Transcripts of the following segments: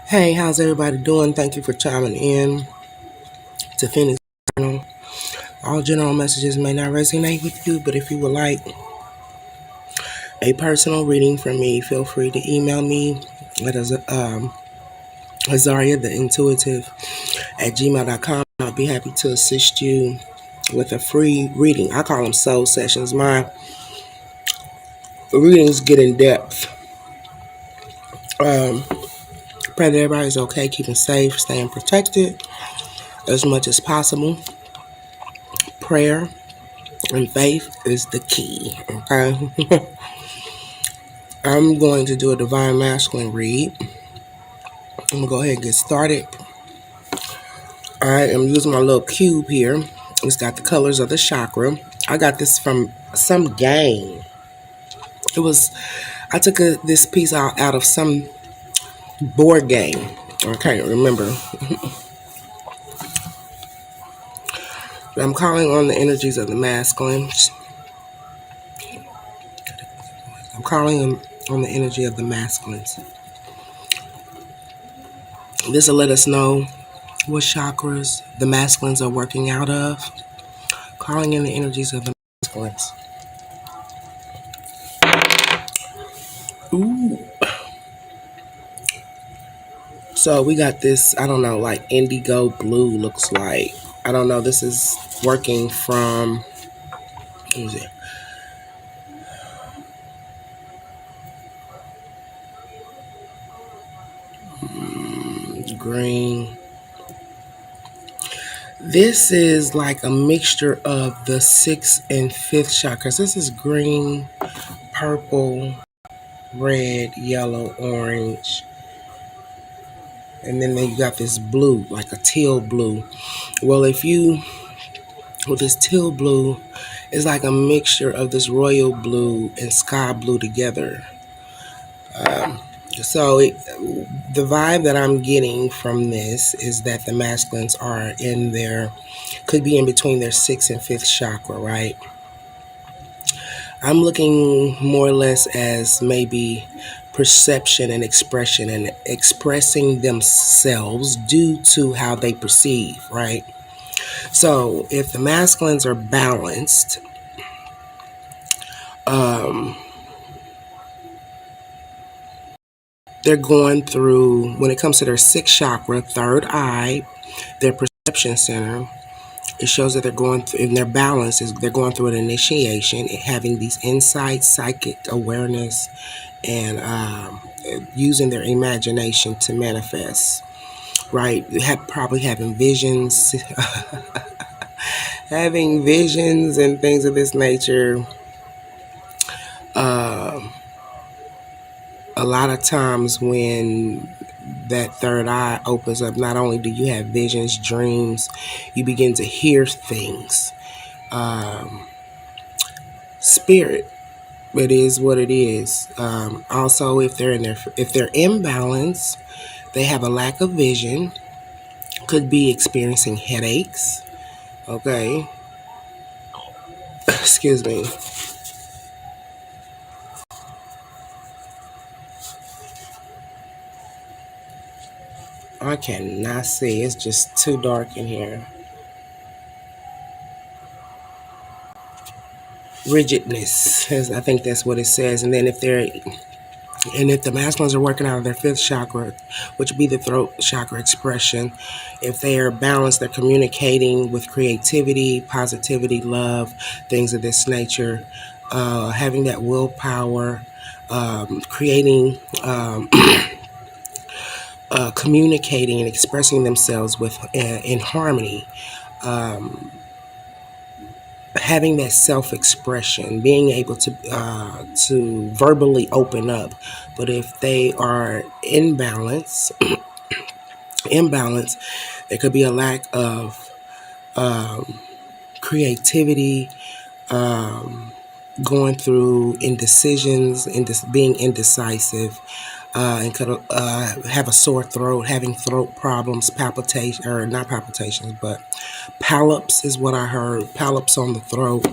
Hey, how's everybody doing? Thank you for chiming in to finish. All general messages may not resonate with you, but if you would like a personal reading from me, feel free to email me at Azaria the Intuitive at gmail.com. I'll be happy to assist you with a free reading. I call them soul sessions. My readings get in depth. Um, Pray that everybody's okay, keeping safe, staying protected as much as possible. Prayer and faith is the key, okay? I'm going to do a divine masculine read. I'm going to go ahead and get started. I am using my little cube here. It's got the colors of the chakra. I got this from some game. I took this piece out of some board game. I can't remember. I'm calling on the energies of the masculine. I'm calling on the energy of the masculines. This will let us know what chakras the masculines are working out of. Calling in the energies of the masculines. Ooh. So we got this, I don't know, like indigo blue looks like. I don't know, this is working from, what is it? Green. This is like a mixture of the 6th and 5th chakras. This is green, purple, red, yellow, orange. And then you got this blue, like a teal blue. Well, with this teal blue, it's like a mixture of this royal blue and sky blue together. So the vibe that I'm getting from this is that the masculines could be in between their 6th and 5th chakra, right? I'm looking more or less as maybe perception and expression and expressing themselves due to how they perceive, right? So if the masculines are balanced, they're going through, when it comes to their 6th chakra, third eye, their perception center, it shows that they're going through, in their balance, they're going through an initiation, having these insights, psychic awareness, and using their imagination to manifest, right? Probably having visions, having visions and things of this nature. A lot of times when that third eye opens up, not only do you have visions, dreams, you begin to hear things. Spirit, it is what it is. Also, if they're imbalanced, they have a lack of vision, could be experiencing headaches. Okay, excuse me. I cannot see. It's just too dark in here. Rigidness, I think that's what it says. And then if the masculines are working out of their 5th chakra, which would be the throat chakra expression, if they are balanced, they're communicating with creativity, positivity, love, things of this nature, having that willpower, creating, communicating and expressing themselves in harmony. Having that self-expression, being able to verbally open up. But if they are imbalance, there could be a lack of creativity, going through indecisions, being indecisive, and could have a sore throat, having throat problems, palpitation, or not palpitations, but polyps is what I heard, polyps on the throat.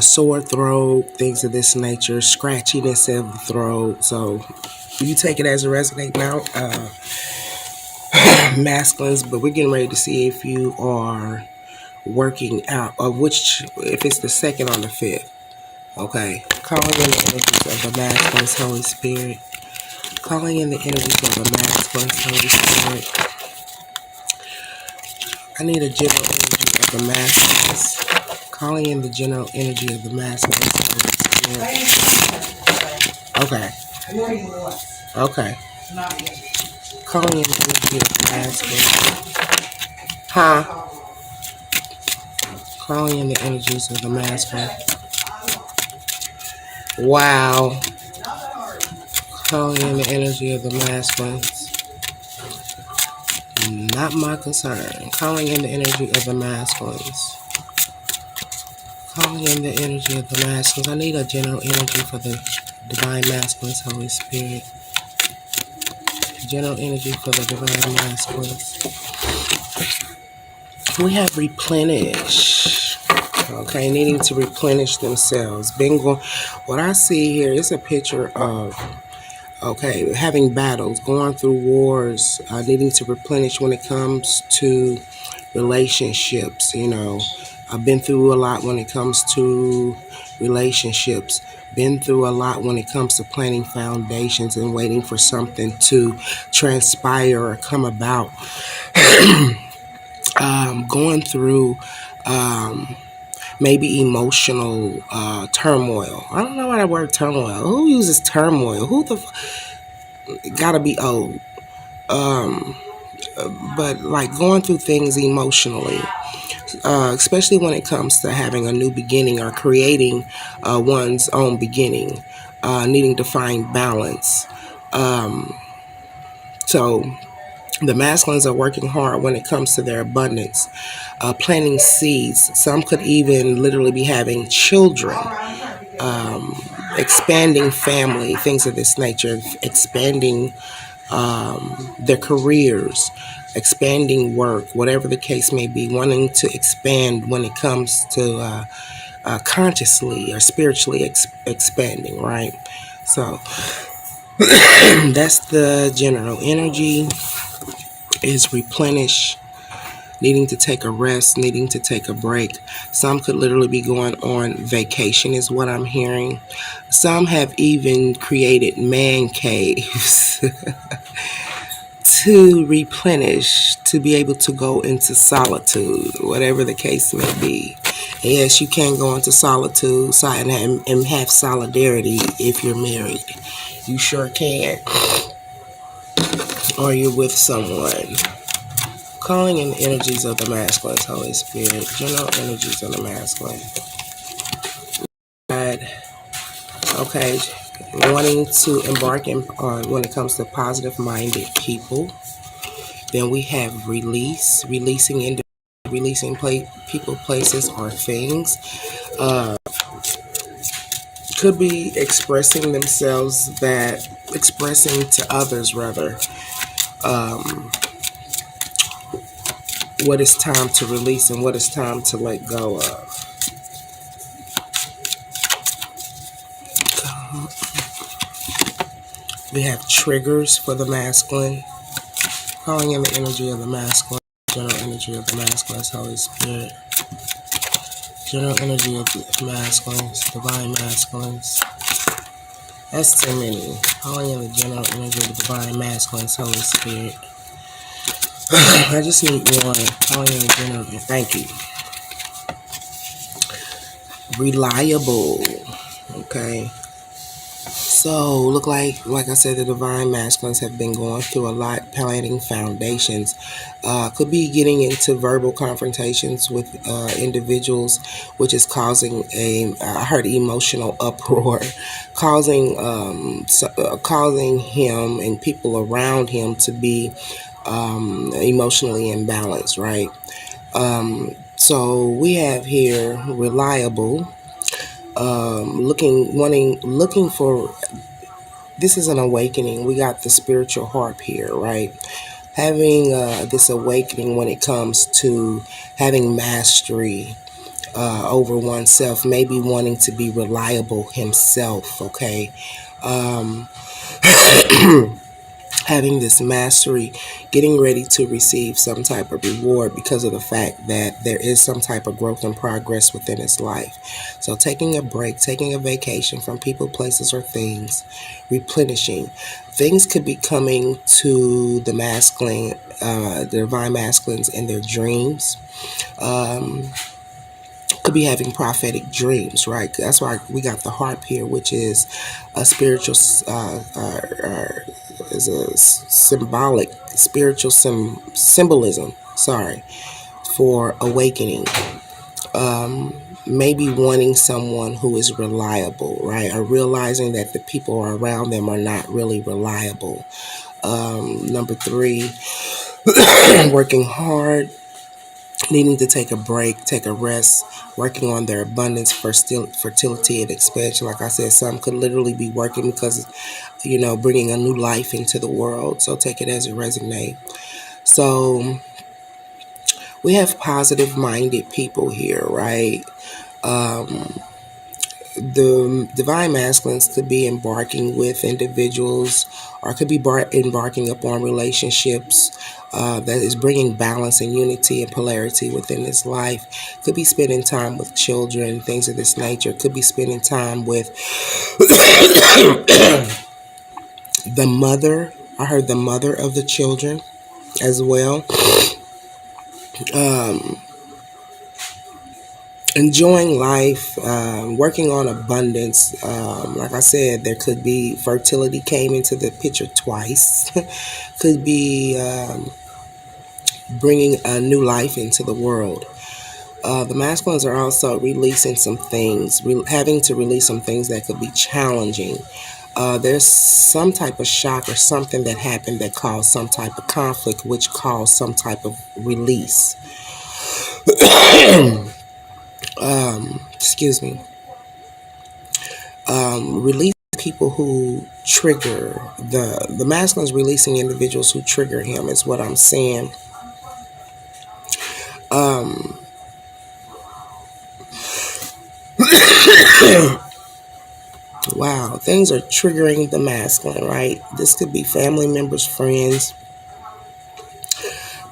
sore throat, things of this nature, scratchiness of the throat. So you take it as a resonate now, masculines, but we're getting ready to see if you are working out, of which, if it's the second or the fifth. Okay, calling in the energies of the masculines, Holy Spirit. Calling in the energies of the masculines, Holy Spirit. I need a general energy of the masculines. Calling in the general energy of the masculines, Holy Spirit. Okay. Okay. Calling in the energy of the masculines. Huh? Calling in the energies of the masculine. Wow. Calling in the energy of the masculines. Not my concern. Calling in the energy of the masculines. Calling in the energy of the masculines. I need a general energy for the divine masculines, Holy Spirit. General energy for the divine masculines. We have replenish. Okay, needing to replenish themselves. What I see here is a picture of, okay, having battles, going through wars, needing to replenish when it comes to relationships. I've been through a lot when it comes to relationships. Been through a lot when it comes to planning foundations and waiting for something to transpire or come about. Going through maybe emotional turmoil. I don't know why that word turmoil. Who uses turmoil? Gotta be old. But like going through things emotionally, especially when it comes to having a new beginning or creating one's own beginning, needing to find balance. So the masculines are working hard when it comes to their abundance, planting seeds. Some could even literally be having children, expanding family, things of this nature, expanding their careers, expanding work, whatever the case may be, wanting to expand when it comes to consciously or spiritually expanding, right? So that's the general energy, is replenish, needing to take a rest, needing to take a break. Some could literally be going on vacation is what I'm hearing. Some have even created man caves to replenish, to be able to go into solitude, whatever the case may be. And yes, you can go into solitude and have solidarity if you're married. You sure can. Or you're with someone. Calling in the energies of the masculine, Holy Spirit. General energies of the masculine. Okay. Wanting to embark on when it comes to positive-minded people. Then we have releasing people, places, or things. Could be expressing to others rather, what is time to release and what is time to let go of. We have triggers for the masculine. Calling in the energy of the masculine, general energy of the masculine, Holy Spirit. General energy of the masculines, divine masculines. That's too many. Calling in the general energy of the divine masculines, Holy Spirit. I just need one. Calling in the general. Thank you. Reliable. Okay. So, look like I said, the divine masculines have been going through a lot, planting foundations. Could be getting into verbal confrontations with individuals, which is causing I heard emotional uproar, causing him and people around him to be emotionally imbalanced, right? So we have here reliable. Looking for, this is an awakening. We got the spiritual harp here, right? Having this awakening when it comes to having mastery, over oneself, maybe wanting to be reliable himself, okay? Um, having this mastery, getting ready to receive some type of reward because of the fact that there is some type of growth and progress within his life. So taking a break, taking a vacation from people, places, or things, replenishing. Things could be coming to the masculine, the divine masculines in their dreams. Um, could be having prophetic dreams, right? That's why we got the harp here, which is a spiritual, is a symbolic, spiritual symbolism. Sorry, for awakening. Maybe wanting someone who is reliable, right? Or realizing that the people around them are not really reliable. Number three, working hard, needing to take a break, take a rest, working on their abundance, for fertility and expansion. Like I said, some could literally be working because, bringing a new life into the world. So take it as it resonates. So we have positive minded people here, right? The divine masculines could be embarking with individuals, or could be embarking upon relationships that is bringing balance and unity and polarity within his life. Could be spending time with children, things of this nature. Could be spending time with the mother. I heard the mother of the children as well. Enjoying life, working on abundance. Like I said, there could be fertility came into the picture twice. Could be bringing a new life into the world. The masculines are also releasing some things, having to release some things that could be challenging. There's some type of shock or something that happened that caused some type of conflict, which caused some type of release. Excuse me. Release people who trigger the masculine's releasing individuals who trigger him is what I'm saying. Wow, things are triggering the masculine, right? This could be family members, friends,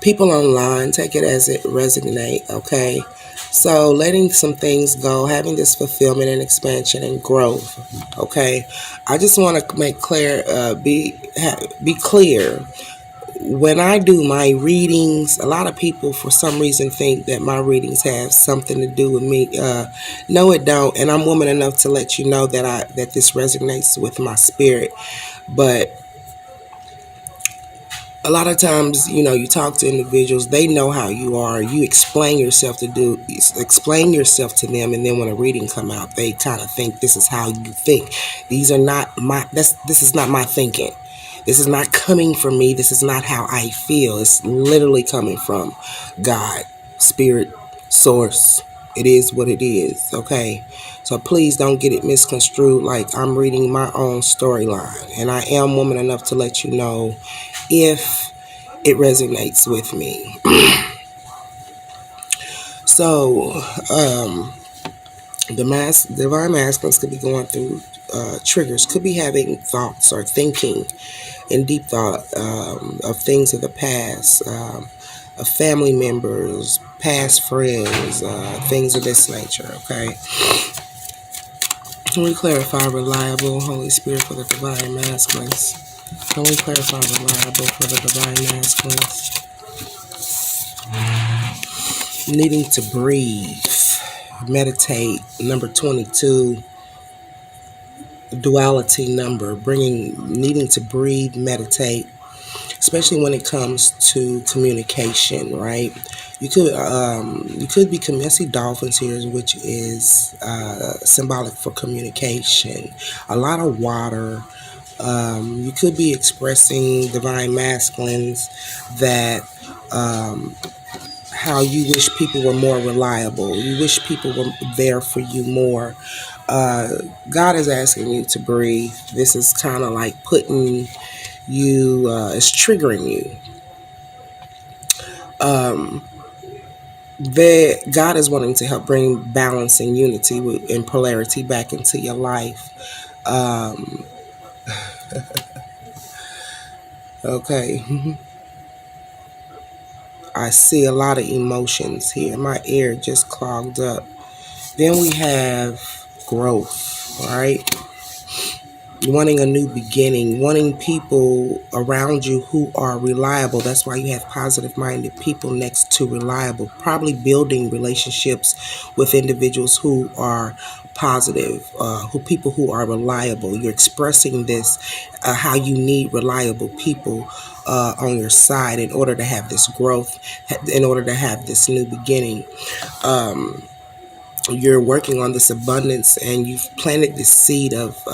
people online. Take it as it resonate, okay? So letting some things go, having this fulfillment and expansion and growth, okay? I just want to make clear, be clear. When I do my readings, a lot of people for some reason think that my readings have something to do with me. No, it don't. And I'm woman enough to let you know that this resonates with my spirit. But a lot of times, you talk to individuals, they know how you are. You explain yourself to them, and then when a reading come out, they kind of think this is how you think. This is not my thinking. This is not coming from me. This is not how I feel. It's literally coming from God, spirit, source. It is what it is, okay? So please don't get it misconstrued like I'm reading my own storyline. And I am woman enough to let you know if it resonates with me. So, the divine masculines could be going through triggers, could be having thoughts or thinking in deep thought of things of the past, of family members, past friends, things of this nature, okay? Can we clarify reliable, Holy Spirit, for the divine masculines? Can we clarify reliable for the divine masculines? Needing to breathe, meditate, number 22, duality number, needing to breathe, meditate, especially when it comes to communication, right? You could be, I see dolphins here, which is symbolic for communication. A lot of water. You could be expressing divine masculines that how you wish people were more reliable. You wish people were there for you more. God is asking you to breathe. This is kind of like putting you, it's triggering you. that God is wanting to help bring balance and unity and polarity back into your life. Um, okay. I see a lot of emotions here. My ear just clogged up. Then we have growth, right? Wanting a new beginning, wanting people around you who are reliable. That's why you have positive minded people next to reliable. Probably building relationships with individuals who are positive, who people who are reliable. You're expressing this, how you need reliable people on your side in order to have this growth, in order to have this new beginning. You're working on this abundance, and you've planted this seed of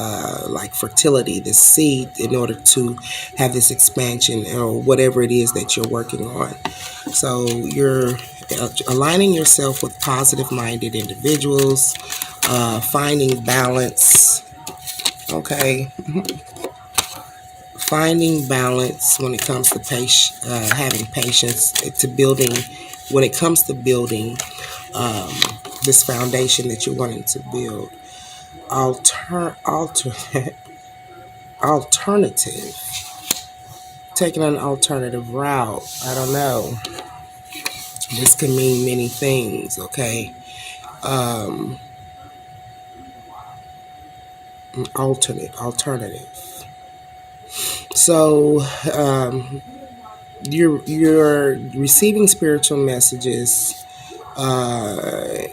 like fertility, this seed in order to have this expansion or whatever it is that you're working on. So you're aligning yourself with positive minded individuals, finding balance. Okay. Finding balance when it comes to having patience, to building, when it comes to building um, this foundation that you're wanting to build. Alternative. Taking an alternative route. I don't know. This can mean many things, okay? Um, alternative. So, you're receiving spiritual messages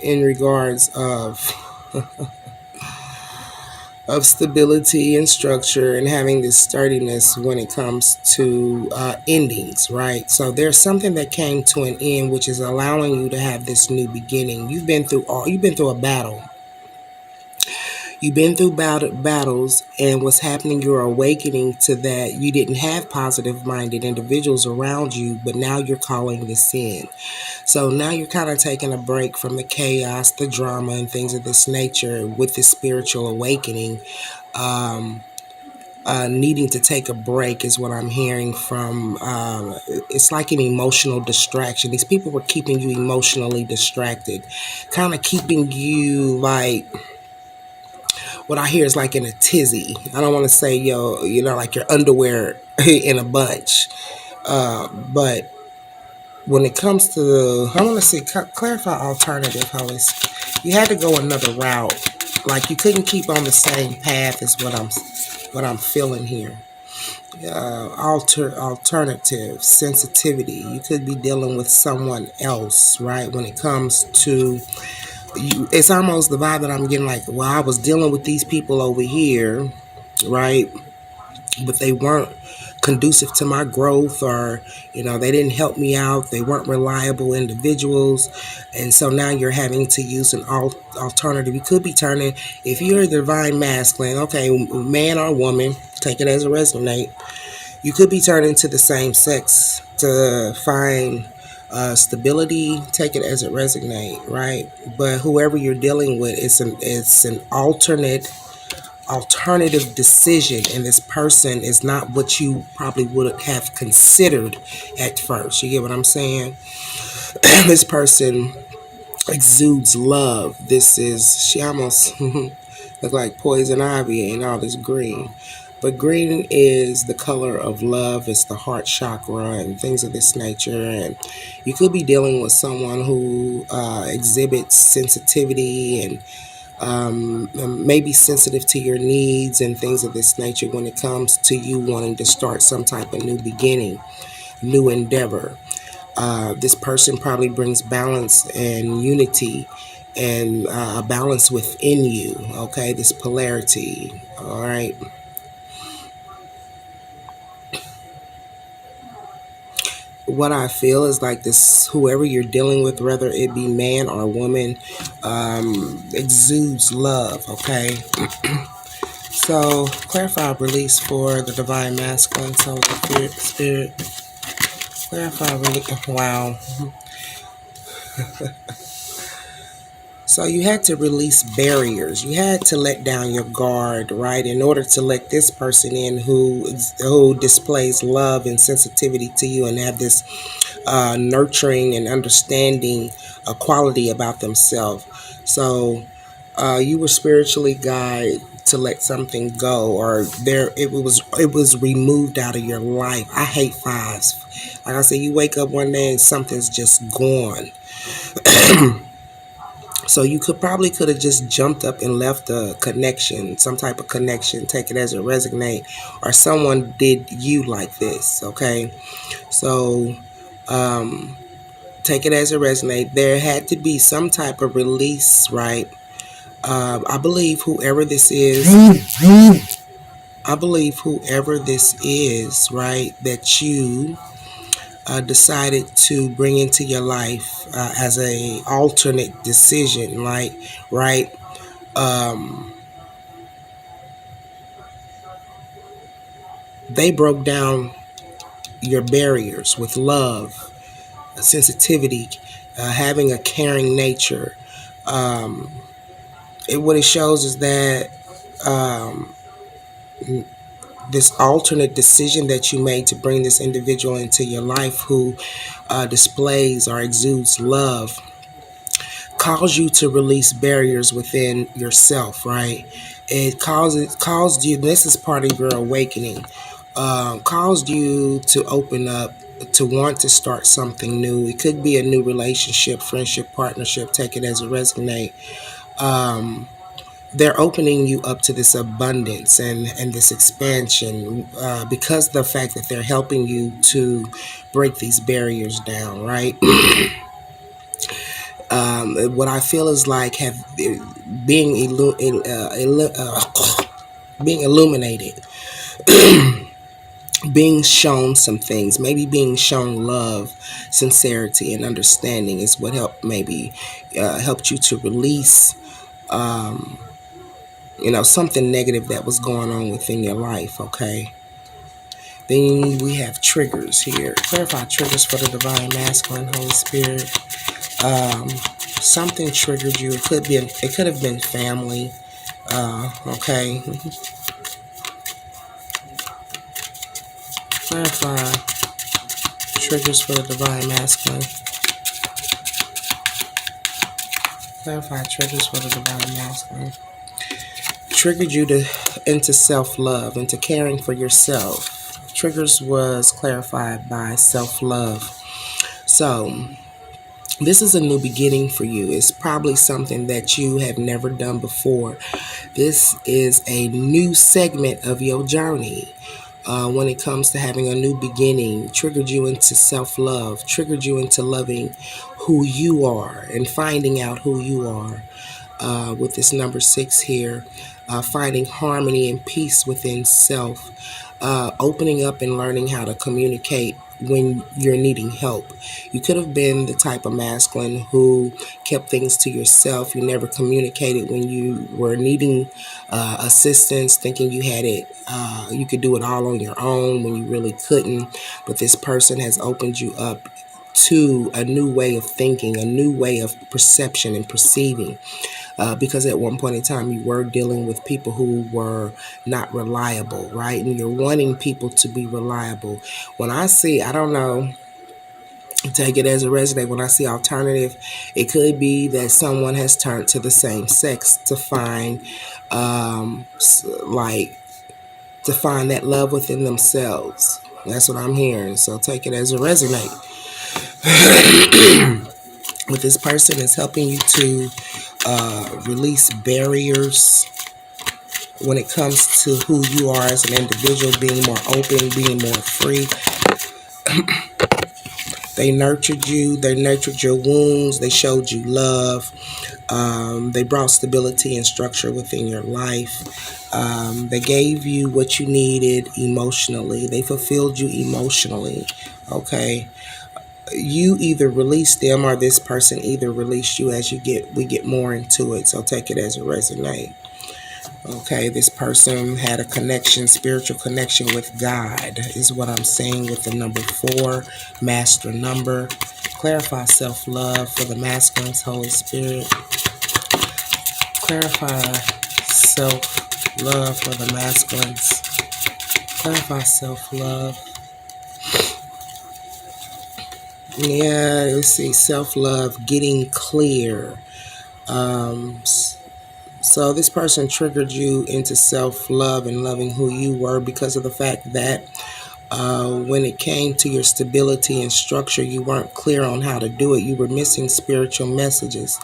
in regards of stability and structure and having this sturdiness when it comes to endings, right? So there's something that came to an end, which is allowing you to have this new beginning. You've been through a battle. You've been through battles, and what's happening, you're awakening to that. You didn't have positive minded individuals around you, but now you're calling this in. So now you're kind of taking a break from the chaos, the drama, and things of this nature with this spiritual awakening. Um, Needing to take a break is what I'm hearing from. It's like an emotional distraction. These people were keeping you emotionally distracted, kind of keeping you like, what I hear is like in a tizzy. I don't want to say, like your underwear in a bunch. But when it comes to, I want to say, clarify alternative, how it's, you had to go another route. Like you couldn't keep on the same path as what I'm feeling here. Alternative sensitivity. You could be dealing with someone else, right? When it comes to you, it's almost the vibe that I'm getting. Like, well, I was dealing with these people over here, right? But they weren't conducive to my growth, or they didn't help me out. They weren't reliable individuals, and so now you're having to use an alternative. You could be turning, if you're a divine masculine, okay, man or woman, take it as a resonate. You could be turning to the same sex to find stability. Take it as it resonate, right? But whoever you're dealing with, it's an alternative decision, and this person is not what you probably would have considered at first. You get what I'm saying? This person exudes love. She almost look like poison ivy and all this green. But green is the color of love. It's the heart chakra and things of this nature. And you could be dealing with someone who exhibits sensitivity and may be sensitive to your needs and things of this nature when it comes to you wanting to start some type of new beginning, new endeavor. This person probably brings balance and unity and a balance within you, okay? This polarity, all right? What I feel is like this, whoever you're dealing with, whether it be man or woman, exudes love, okay? So, clarify release for the divine masculine, soul, spirit. Clarify release. Wow. So you had to release barriers. You had to let down your guard, right, in order to let this person in who displays love and sensitivity to you and have this nurturing and understanding quality about themselves. So you were spiritually guided to let something go, or it was removed out of your life. I hate fives. Like I said, you wake up one day and something's just gone. So you could have just jumped up and left a connection, some type of connection, take it as a resonate, or someone did you like this, okay? So take it as a resonate. There had to be some type of release, right? I believe whoever this is, right, that you decided to bring into your life as a alternate decision, right? They broke down your barriers with love, sensitivity, having a caring nature. What it shows is that this alternate decision that you made to bring this individual into your life who displays or exudes love caused you to release barriers within yourself, right? It caused you, this is part of your awakening, caused you to open up, to want to start something new. It could be a new relationship, friendship, partnership, take it as a resonate. They're opening you up to this abundance and this expansion because of the fact that they're helping you to break these barriers down, right? What I feel is like being being illuminated, being shown some things, maybe being shown love, sincerity, and understanding is what helped you to release something negative that was going on within your life, okay? Then we have triggers here. Clarify triggers for the divine masculine Holy Spirit. Something triggered you. It could have been family. Okay. Clarify triggers for the divine masculine. Clarify triggers for the divine masculine. Triggered you into self-love, into caring for yourself. Triggers was clarified by self-love. So this is a new beginning for you. It's probably something that you have never done before. This is a new segment of your journey. When it comes to having a new beginning, triggered you into self-love, triggered you into loving who you are and finding out who you are. With this number 6 here, finding harmony and peace within self, opening up and learning how to communicate when you're needing help. You could have been the type of masculine who kept things to yourself. You never communicated when you were needing assistance, thinking you had it, you could do it all on your own when you really couldn't. But this person has opened you up to a new way of thinking, a new way of perception and perceiving. Because at one point in time you were dealing with people who were not reliable, right? And you're wanting people to be reliable. When I see, I don't know, take it as a resonate, when I see alternative, it could be that someone has turned to the same sex to find to find that love within themselves. That's what I'm hearing. So take it as a resonate. With this person is helping you to release barriers when it comes to who you are as an individual, being more open, being more free. They nurtured you. They nurtured your wounds. They showed you love. They brought stability and structure within your life. They gave you what you needed emotionally. They fulfilled you emotionally. Okay. You either release them or this person either released you. As we get more into it. So take it as a resonate. Okay, this person had a connection, spiritual connection with God is what I'm saying with the number 4, master number. Clarify self-love for the masculine's Holy Spirit. Clarify self-love for the masculines. Clarify self-love. Yeah, let's see. Self-love, getting clear. So this person triggered you into self-love and loving who you were because of the fact that when it came to your stability and structure, you weren't clear on how to do it. You were missing spiritual messages.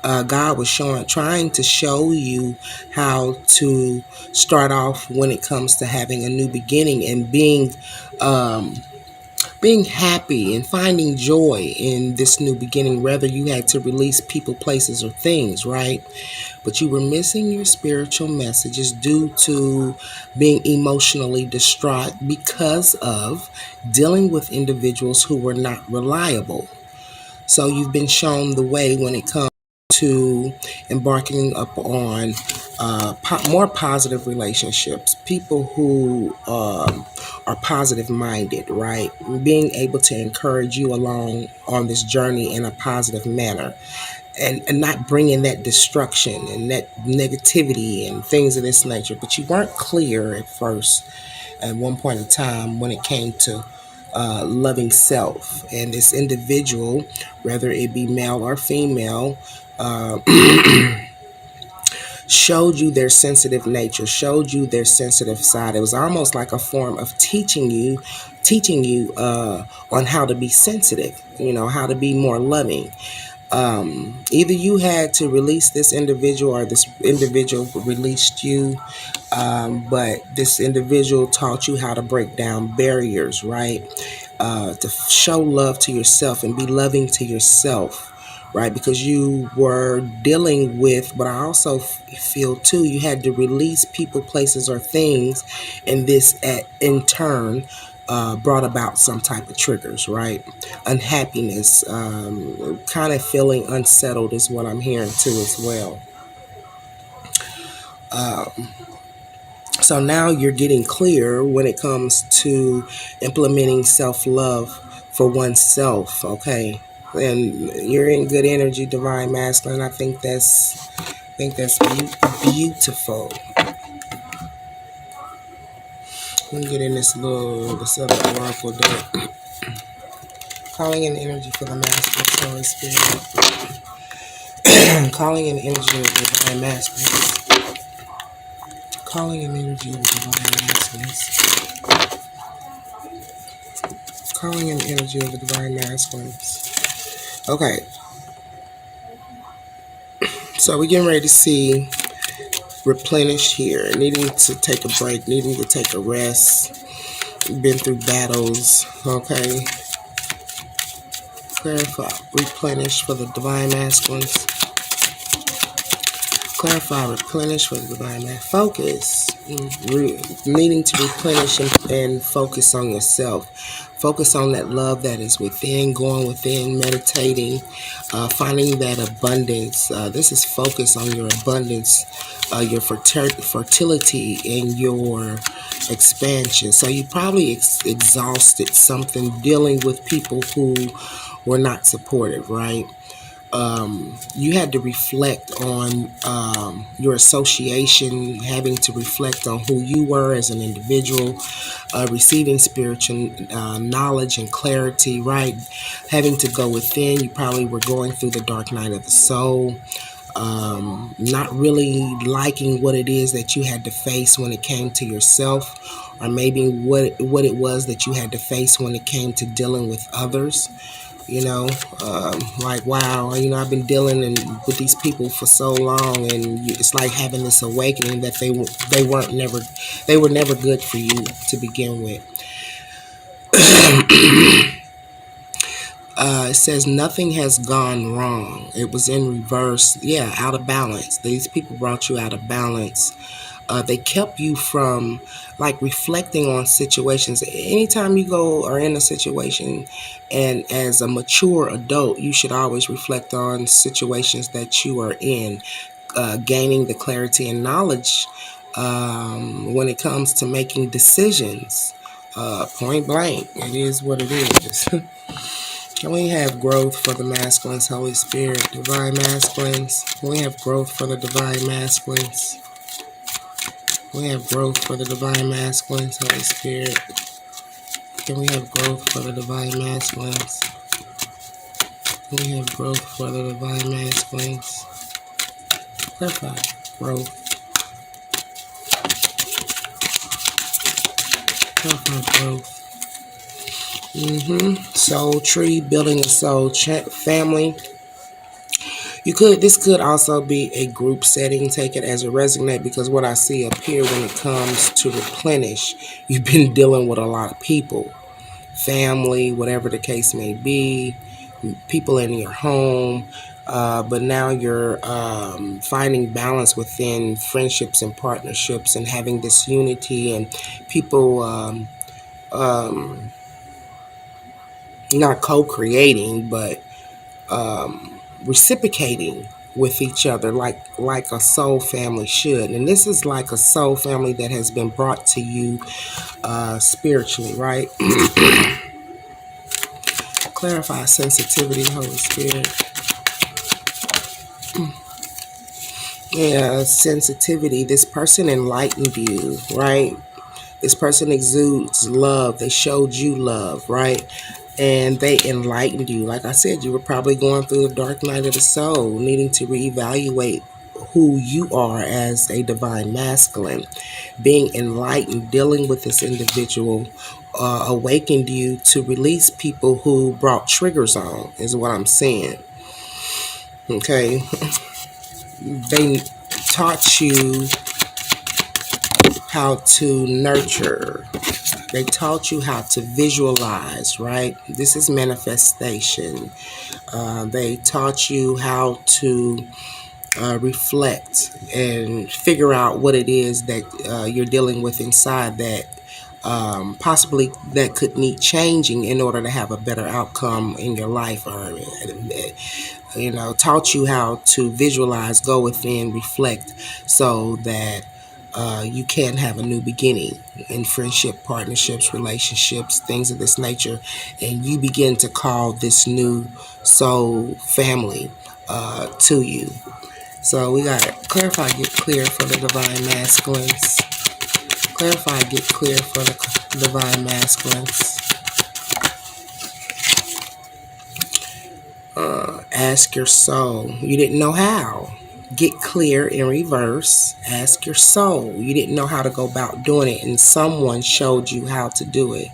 God was trying to show you how to start off when it comes to having a new beginning and being happy and finding joy in this new beginning. Whether you had to release people, places, or things, right? But you were missing your spiritual messages due to being emotionally distraught because of dealing with individuals who were not reliable. So you've been shown the way when it comes to embarking upon more positive relationships, people who are positive minded, right? Being able to encourage you along on this journey in a positive manner. And not bringing that destruction and that negativity and things of this nature. But you weren't clear at first, at one point in time, when it came to loving self. And this individual, whether it be male or female, uh, showed you their sensitive nature, showed you their sensitive side. It was almost like a form of teaching you on how to be sensitive, how to be more loving. Either you had to release this individual or this individual released you, but this individual taught you how to break down barriers, right? To show love to yourself and be loving to yourself, right? Because you were dealing with, but I also feel too, you had to release people, places, or things, and this in turn brought about some type of triggers, right? Unhappiness, kind of feeling unsettled is what I'm hearing too as well. So now you're getting clear when it comes to implementing self-love for oneself, okay? And you're in good energy, divine masculine. I think that's beautiful. Let me get in this other oracle deck. Calling in energy for the masculine, Holy Spirit. Calling in energy of the divine masculine. Calling in energy of the divine masculine. Calling in energy of the divine masculine. Okay, so we're getting ready to see replenish here. Needing to take a break, needing to take a rest. Been through battles, okay? Clarify, replenish for the divine masculines. Clarify, replenish for the divine man. Focus. Needing to replenish and focus on yourself. Focus on that love that is within, going within, meditating, finding that abundance. This is focus on your abundance, your fertility, and your expansion. So you probably exhausted something dealing with people who were not supportive, right? You had to reflect on your association, having to reflect on who you were as an individual, receiving spiritual knowledge and clarity, right? Having to go within. You probably were going through the dark night of the soul, not really liking what it is that you had to face when it came to yourself, or maybe what it was that you had to face when it came to dealing with others. Like, wow, I've been dealing with these people for so long, and it's like having this awakening that they were never good for you to begin with. It says nothing has gone wrong. It was in reverse. Yeah, out of balance. These people brought you out of balance. They kept you from like reflecting on situations. Anytime you go or in a situation, and as a mature adult, you should always reflect on situations that you are in, gaining the clarity and knowledge when it comes to making decisions. Point blank, it is what it is. Can we have growth for the masculines, Holy Spirit, divine masculines? Can we have growth for the divine masculines? Can we have growth for the divine masculines, Holy Spirit? Can we have growth for the divine masculines? Can we have growth for the divine masculines? Clarify. Growth. Clarify growth. Soul tree, building a soul family. This could also be a group setting. Take it as a resonate, because what I see up here when it comes to replenish, you've been dealing with a lot of people, family, whatever the case may be, people in your home, but now you're finding balance within friendships and partnerships and having this unity and people not co-creating, but reciprocating with each other like a soul family should. And this is like a soul family that has been brought to you spiritually, right? Clarify sensitivity, Holy Spirit. Yeah, sensitivity. This person enlightened you, right? This person exudes love. They showed you love, right? And they enlightened you. Like I said, you were probably going through the dark night of the soul, needing to reevaluate who you are as a divine masculine. Being enlightened, dealing with this individual, awakened you to release people who brought triggers on, is what I'm saying. Okay? They taught you how to nurture. They taught you how to visualize, right? This is manifestation. They taught you how to reflect and figure out what it is that you're dealing with inside that possibly that could need changing in order to have a better outcome in your life, or taught you how to visualize, go within, reflect, so that you can have a new beginning in friendship, partnerships, relationships, things of this nature, and you begin to call this new soul family to you. So we got to clarify, get clear for the divine masculines. Clarify, get clear for the divine masculines. Ask your soul. You didn't know how. Get clear in reverse. Ask your soul. You didn't know how to go about doing it, and someone showed you how to do it.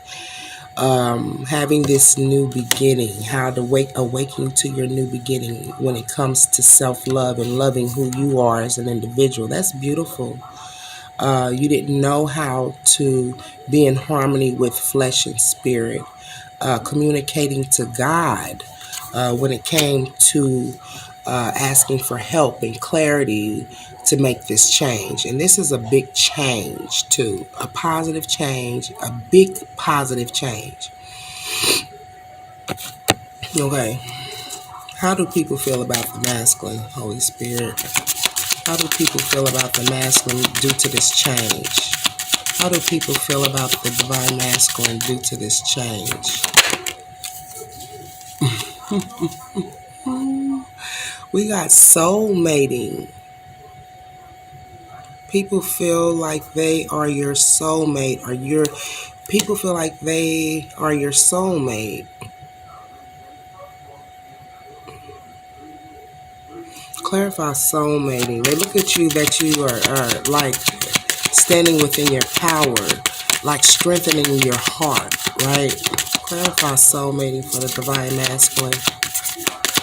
Having this new beginning, how to awaken to your new beginning when it comes to self-love and loving who you are as an individual. That's beautiful. You didn't know how to be in harmony with flesh and spirit, communicating to God when it came to asking for help and clarity to make this change. And this is a big change too, a positive change, a big positive change. Okay, how do people feel about the masculine, Holy Spirit? How do people feel about the masculine due to this change? How do people feel about the divine masculine due to this change? We got soulmating. People feel like they are your soulmate, or people feel like they are your soulmate. Clarify soulmating. They look at you that you are like standing within your power, like strengthening your heart, right? Clarify soulmating for the divine masculine.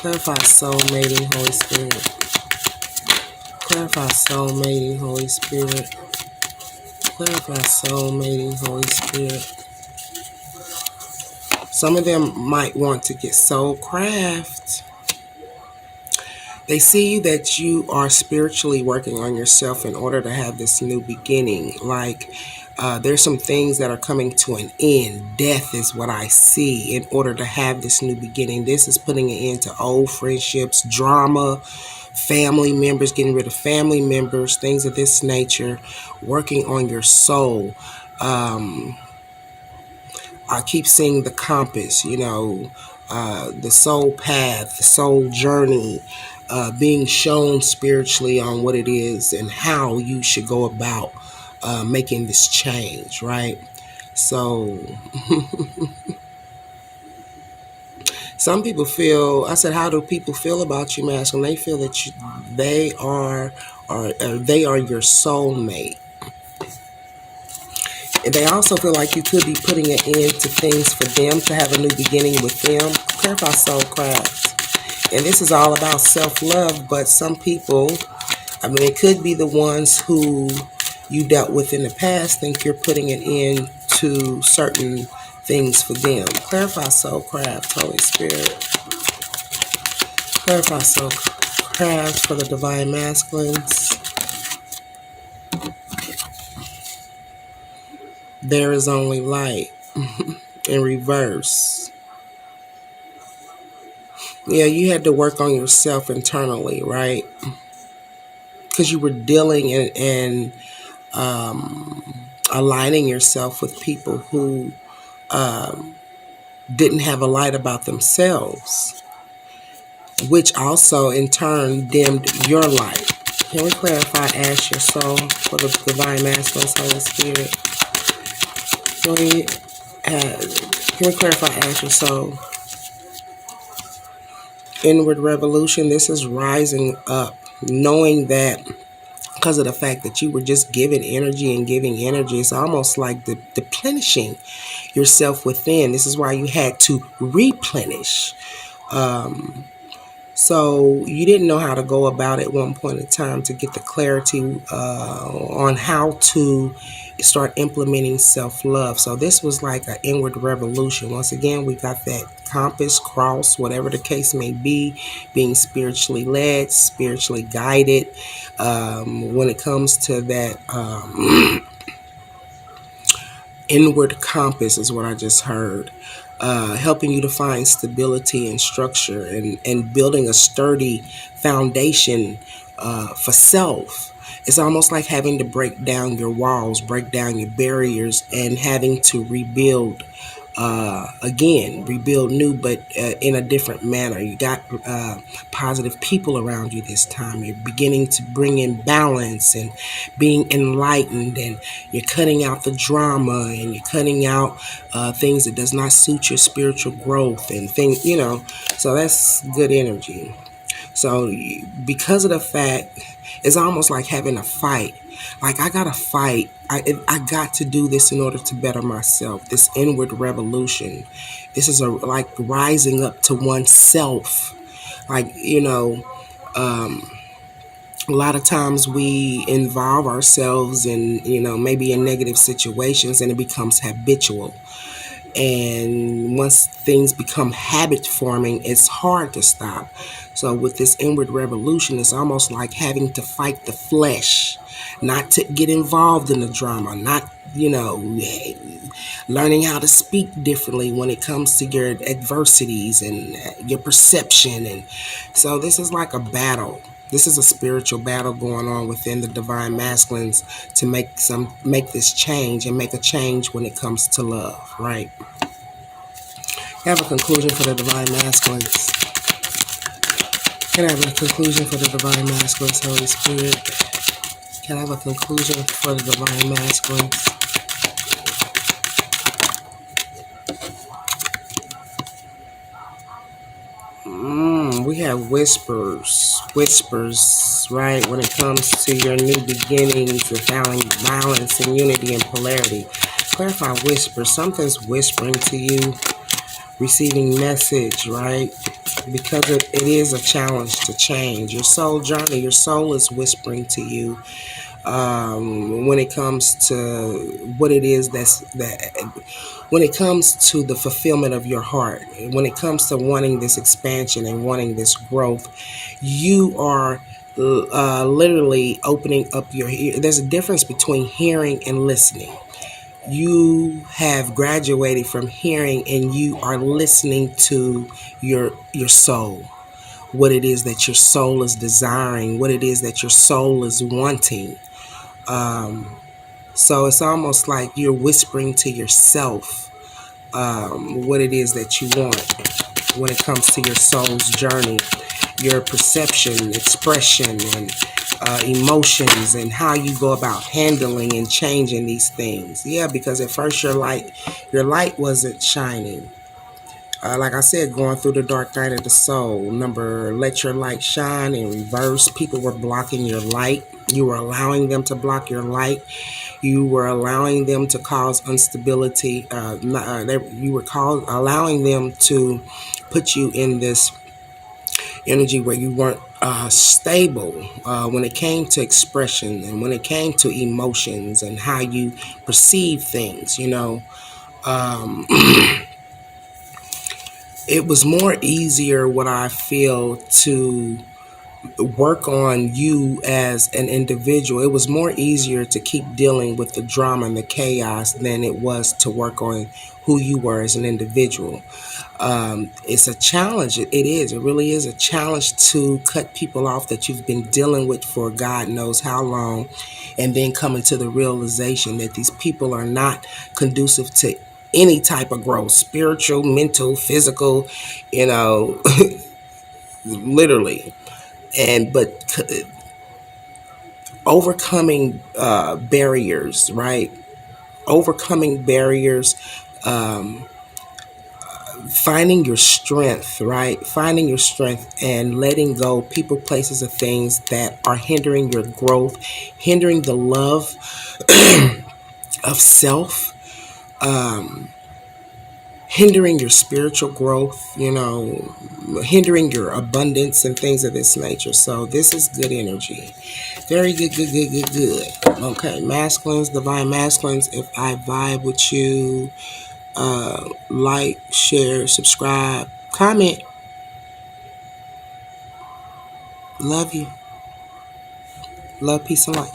Clarify soulmating, Holy Spirit. Clarify soulmating, Holy Spirit. Clarify soulmating, Holy Spirit. Some of them might want to get soulcraft. They see that you are spiritually working on yourself in order to have this new beginning. Like there's some things that are coming to an end. Death is what I see in order to have this new beginning. This is putting an end to old friendships, drama, family members, getting rid of family members, things of this nature, working on your soul. I keep seeing the compass, the soul path, the soul journey, being shown spiritually on what it is and how you should go about making this change, right? So some people feel, I said, how do people feel about you, masculine? They feel that they are, or they are your soulmate. And they also feel like you could be putting an end to things for them, to have a new beginning with them. Clarify soul crafts. And this is all about self-love, but some people, I mean, it could be the ones who you dealt with in the past think you're putting an end to certain things for them. Clarify soul crafts, Holy Spirit. Clarify soul crafts for the divine masculines. There is only light. In reverse. Yeah, you had to work on yourself internally, right? Because you were dealing and aligning yourself with people who didn't have a light about themselves, which also in turn dimmed your light. Can we clarify, ask your soul for the divine masculine, Holy Spirit? Can we clarify, ask your soul? Inward revolution, this is rising up, knowing that because of the fact that you were just giving energy and giving energy, it's almost like replenishing yourself within. This is why you had to replenish. So you didn't know how to go about it at one point in time to get the clarity on how to start implementing self-love. So this was like an inward revolution. Once again, we got that compass, cross, whatever the case may be, being spiritually led, spiritually guided. When it comes to that inward compass is what I just heard. Helping you to find stability and structure and building a sturdy foundation for self. It's almost like having to break down your walls, break down your barriers, and having to rebuild again, rebuild new, but in a different manner. You got positive people around you this time. You're beginning to bring in balance and being enlightened, and you're cutting out the drama, and you're cutting out things that does not suit your spiritual growth and things, so that's good energy. So because of the fact, it's almost like having a fight. Like, I got to fight. I got to do this in order to better myself. This inward revolution. This is like rising up to oneself. Like, a lot of times we involve ourselves in, maybe in negative situations, and it becomes habitual. And once things become habit forming, it's hard to stop. So with this inward revolution, it's almost like having to fight the flesh, not to get involved in the drama, not, learning how to speak differently when it comes to your adversities and your perception. And so this is like a battle. This is a spiritual battle going on within the divine masculines to make this change and make a change when it comes to love, right? Have a conclusion for the divine masculines. Can I have a conclusion for the divine masculines, Holy Spirit? Can I have a conclusion for the divine masculines? We have whispers, right? When it comes to your new beginnings with balance and unity and polarity. Clarify whispers. Something's whispering to you, receiving message, right? Because it is a challenge to change. Your soul journey, your soul is whispering to you when it comes to what it is when it comes to the fulfillment of your heart, when it comes to wanting this expansion and wanting this growth, you are literally opening up your ear. There's a difference between hearing and listening. You have graduated from hearing and you are listening to your soul, what it is that your soul is desiring, what it is that your soul is wanting. So it's almost like you're whispering to yourself what it is that you want. when it comes to your soul's journey, your perception, expression, and emotions, and how you go about handling and changing these things. Yeah, because at first your light wasn't shining. Like I said, going through the dark night of the soul. Number, let your light shine in reverse. People were blocking your light. You were allowing them to block your light. You were allowing them to cause instability. You were allowing them to put you in this energy where you weren't stable when it came to expression and when it came to emotions and how you perceive things. It was more easier, what I feel, to work on you as an individual. It was more easier to keep dealing with the drama and the chaos than it was to work on who you were as an individual. It's a challenge. It is. It really is a challenge to cut people off that you've been dealing with for God knows how long, and then coming to the realization that these people are not conducive to any type of growth, spiritual, mental, physical, you know, literally. But overcoming barriers, right? Overcoming barriers, um, finding your strength, right? Finding your strength and letting go people, places, of things that are hindering your growth, hindering the love of self, um, hindering your spiritual growth, hindering your abundance and things of this nature. So this is good energy. Very good, good, good, good, good. Okay, masculines, divine masculines, if I vibe with you, like, share, subscribe, comment. Love you. Love, peace, and light.